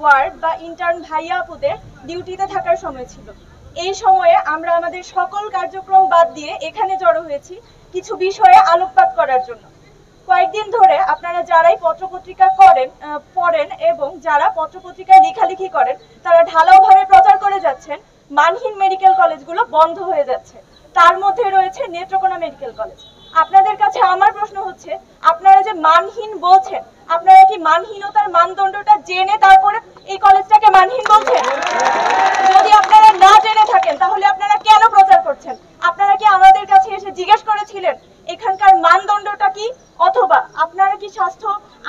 Word বা intern ভাইয়া আপুদের ডিউটিতে থাকার সময় ছিল। এই সময়ে আমরা আমাদের সকল কার্যক্রম বাদ দিয়ে এখানে জড়ো হয়েছি কিছু বিষয়ে আলোকপাত করার জন্য। কয়েকদিন ধরে আপনারা যারাই পত্রপত্রিকা পড়েন এবং যারা পত্রপত্রিকায় লেখালেখি করেন তারা ঢালাওভাবে প্রচার করে যাচ্ছেন মানহীন মেডিকেল কলেজগুলো বন্ধ হয়ে যাচ্ছে। তার মধ্যে রয়েছে নেত্রকোনা মেডিকেল কলেজ। আপনাদের কাছে আমার প্রশ্ন হচ্ছে, আপনারা যে মানহীন বলছেন, আপনারা কি মানহীনতার মানদণ্ডটা জেনে তারপরে এই কলেজটাকে মানহীন বলছেন? যদি আপনারা না জেনে থাকেন তাহলে আপনারা কেন প্রচার করছেন? আপনারা কি আমাদের কাছে এসে জিজ্ঞেস করেছিলেন এখানকার মানদণ্ডটা কি? অথবা আপনারা কি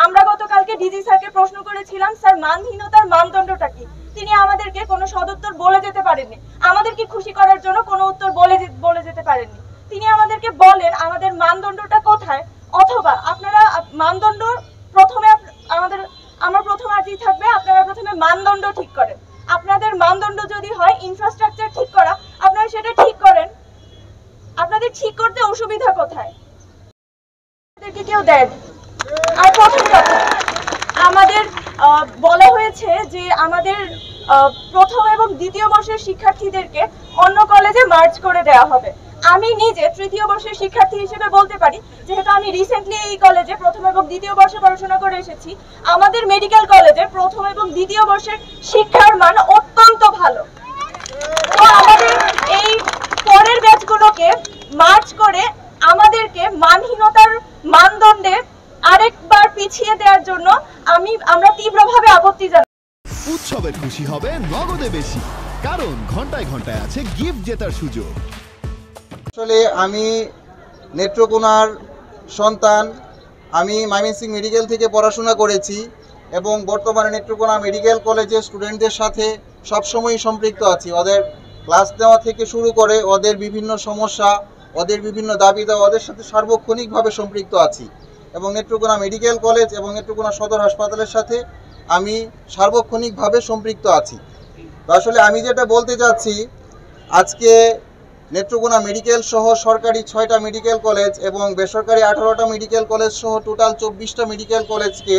আমরা গতকালকে ডিজি স্যারকে প্রশ্ন করেছিলাম, স্যার মানহীনতার মানদণ্ডটা কি? তিনি আমাদেরকে কোনো সদুত্তর বলে যেতে পারেননি, আমাদেরকে খুশি করার জন্য কোনো উত্তর বলে যেতে পারেননি। তিনি আমাদেরকে বলেন আমাদের মানদণ্ডটা কোথায়, অথবা আপনারা মানদণ্ড প্রথমে আমার প্রথম আর্জি থাকবে আপনারা প্রথমে মানদণ্ড ঠিক করেন। আপনাদের মানদণ্ড যদি হয় ইনফ্রাস্ট্রাকচার ঠিক করা, আপনারা সেটা ঠিক করেন। আপনাদের ঠিক করতে অসুবিধা কোথায়? আমাদেরকে কেউ দেন। আর প্রথম কথা, আমাদের বলা হয়েছে যে আমাদের প্রথম এবং দ্বিতীয় বর্ষের শিক্ষার্থীদেরকে অন্য কলেজে মার্জ করে দেওয়া হবে। আমি নিজে তৃতীয় বর্ষের শিক্ষার্থী হিসেবে বলতে পারি, যেহেতু আমি রিসেন্টলি এই কলেজে প্রথম এবং দ্বিতীয় বর্ষে পড়াশোনা করে এসেছি, আমাদের মেডিকেল কলেজে প্রথম এবং দ্বিতীয় বর্ষের শিক্ষার মান অত্যন্ত ভালো। তো আমাদের এই পরের ব্যাচগুলোকে মার্জ করে আমাদেরকে মানহীনতার মানদণ্ডে আরেকবার পিছিয়ে দেওয়ার জন্য আমরা তীব্রভাবে আপত্তি জানাই। উৎসবের খুশি হবে নগদে বেশি, কারণ ঘন্টায় ঘন্টায় আছে গিফট জেতার সুযোগ। আসলে আমি নেত্রকোনার সন্তান, আমি ময়মনসিং মেডিকেল থেকে পড়াশোনা করেছি এবং বর্তমানে নেত্রকোনা মেডিকেল কলেজের স্টুডেন্টদের সাথে সবসময় সম্পৃক্ত আছি। ওদের ক্লাস নেওয়া থেকে শুরু করে ওদের বিভিন্ন সমস্যা, ওদের বিভিন্ন দাবি দেওয়া, ওদের সাথে সার্বক্ষণিকভাবে সম্পৃক্ত আছি এবং নেত্রকোনা মেডিকেল কলেজ এবং নেত্রকোনা সদর হাসপাতালের সাথে আমি সার্বক্ষণিকভাবে সম্পৃক্ত আছি। তো আসলে আমি যেটা বলতে চাচ্ছি, আজকে নেত্রকোনা মেডিকেল সহ সরকারি 6টা মেডিকেল কলেজ এবং বেসরকারি 18টা মেডিকেল কলেজ সহ টোটাল 24টা মেডিকেল কলেজকে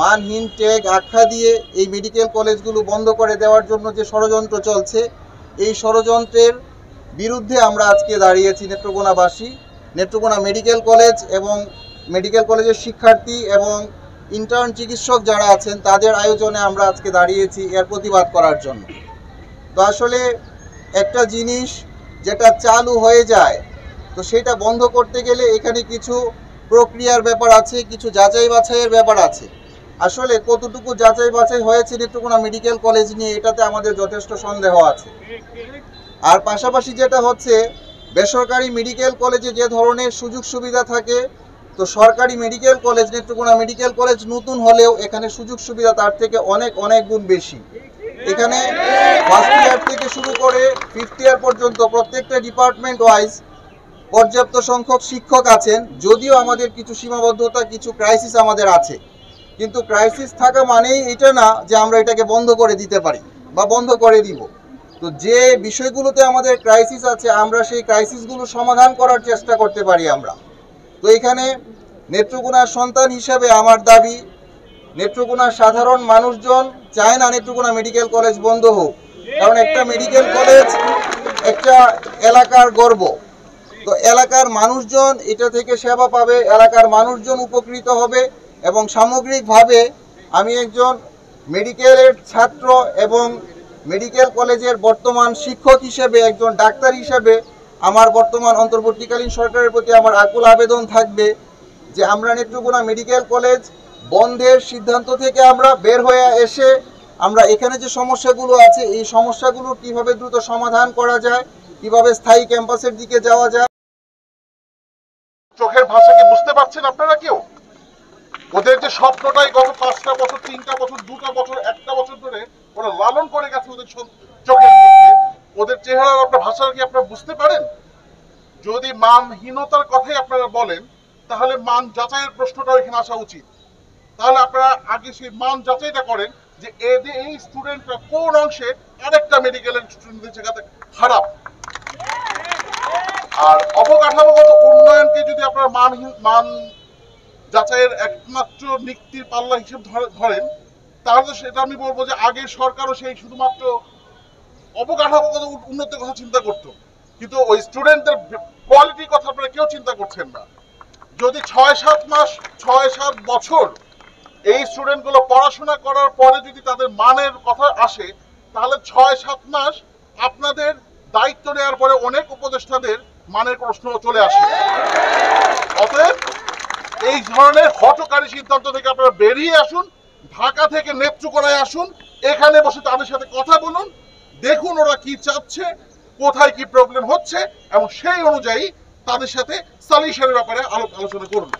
মানহীন ট্যাগ আখ্যা দিয়ে এই মেডিকেল কলেজগুলো বন্ধ করে দেওয়ার জন্য যে ষড়যন্ত্র চলছে, এই ষড়যন্ত্রের বিরুদ্ধে আমরা আজকে দাঁড়িয়েছি নেত্রকোনাবাসী। নেত্রকোনা মেডিকেল কলেজ এবং মেডিকেল কলেজের শিক্ষার্থী এবং ইন্টার্ন চিকিৎসক যারা আছেন তাদের আয়োজনে আমরা আজকে দাঁড়িয়েছি এর প্রতিবাদ করার জন্য। তো আসলে একটা জিনিস যেটা চালু হয়ে যায়, তো সেটা বন্ধ করতে গেলে এখানে কিছু প্রক্রিয়ার ব্যাপার আছে, কিছু যাচাই বাছাইয়ের ব্যাপার আছে। আসলে কতটুকু যাচাই বাছাই হয়েছে নেত্রকোনা মেডিকেল কলেজ নিয়ে, এটাতে আমাদের যথেষ্ট সন্দেহ আছে। আর পাশাপাশি যেটা হচ্ছে, বেসরকারি মেডিকেল কলেজে যে ধরনের সুযোগ সুবিধা থাকে, তো সরকারি medical college Netrokona medical college নতুন হলেও এখানে সুযোগ সুবিধা তার থেকে অনেক গুণ বেশি। এখানে ফার্স্ট ইয়ার থেকে শুরু করে 5th ইয়ার পর্যন্ত প্রত্যেকটা ডিপার্টমেন্ট ওয়াইজ পর্যাপ্ত সংখ্যক শিক্ষক আছেন। যদিও আমাদের কিছু সীমাবদ্ধতা, কিছু ক্রাইসিস আমাদের আছে, কিন্তু ক্রাইসিস থাকা মানেই এটা না যে আমরা এটাকে বন্ধ করে দিতে পারি বা বন্ধ করে দিব। তো যে বিষয়গুলোতে আমাদের ক্রাইসিস আছে, আমরা সেই ক্রাইসিসগুলো সমাধান করার চেষ্টা করতে পারি আমরা। তো এখানে নেত্রকোনার সন্তান হিসেবে আমার দাবি, নেত্রকোনার সাধারণ মানুষজন চায় না নেত্রকোনা মেডিকেল কলেজ বন্ধ হোক, কারণ একটা মেডিকেল কলেজ একটা এলাকার গর্ব। তো এলাকার মানুষজন এটা থেকে সেবা পাবে, এলাকার মানুষজন উপকৃত হবে এবং সামগ্রিকভাবে আমি একজন মেডিকেলের ছাত্র এবং মেডিকেল কলেজের বর্তমান শিক্ষক হিসেবে, একজন ডাক্তার হিসেবে আমার বর্তমান অন্তর্বর্তীকালীন সরকারের প্রতি আমার আকুল আবেদন থাকবে যে আমরা নেত্রকোনা মেডিকেল কলেজ বন্ধের সিদ্ধান্ত থেকে আমরা বের হয়ে এসে আমরা এখানে যে সমস্যাগুলো আছে এই সমস্যাগুলো কিভাবে দ্রুত সমাধান করা যায়, কিভাবে স্থায়ী ক্যাম্পাসের দিকে যাওয়া যায়। চোখের ভাষা কি বুঝতে পারছেন আপনারা কেউ? ওদের যে স্বপ্নটাই গত 5টা বছর, 3টা বছর, 2টা বছর, 1টা বছর ধরে ওরা লালন করে গেছে ওদের চোখের মধ্যে, ওদের চেহারার আপনার ভাষা কি আপনারা বুঝতে পারেন? যদি মানহীনতার কথাই আপনারা বলেন, তাহলে মান যাচাইয়ের প্রশ্নটাও এখানে আসা উচিত। তাহলে আপনারা আগে সেই মান যাচাইটা করেন যে এই স্টুডেন্টরা কোন অংশে আরেকটা মেডিকেলের স্টুডেন্টদের জায়গাতে খারাপ। আর অবকাঠামোগত উন্নয়নকে যদি আপনারা মান যাচাইয়ের একমাত্র নিক্তির পাল্লা হিসেবে ধরেন, তাহলে সেটা আমি বলবো যে আগের সরকারও সেই শুধুমাত্র অবকাঠামোগত উন্নতির কথা চিন্তা করতো, কিন্তু ওই স্টুডেন্টদের কোয়ালিটির কথা আপনারা কেউ চিন্তা করছেন না। যদি 6-7 মাস 6-7 বছর এই স্টুডেন্টগুলো পড়াশোনা করার পরে যদি তাদের মানের কথা আসে, তাহলে 6-7 মাস আপনাদের দায়িত্ব নেওয়ার পরে অনেক উপদেষ্টাদের মানের প্রশ্ন চলে আসে। অতএব এই ধরনের হঠকারী সিদ্ধান্ত থেকে আপনারা বেরিয়ে আসুন, ঢাকা থেকে নেত্রকোনায় আসুন, এখানে বসে তাদের সাথে কথা বলুন, দেখুন ওরা কি চাচ্ছে, কোথায় কি প্রবলেম হচ্ছে, এবং সেই অনুযায়ী তাদের সাথে সলিউশনের ব্যাপারে আলোচনা করুন।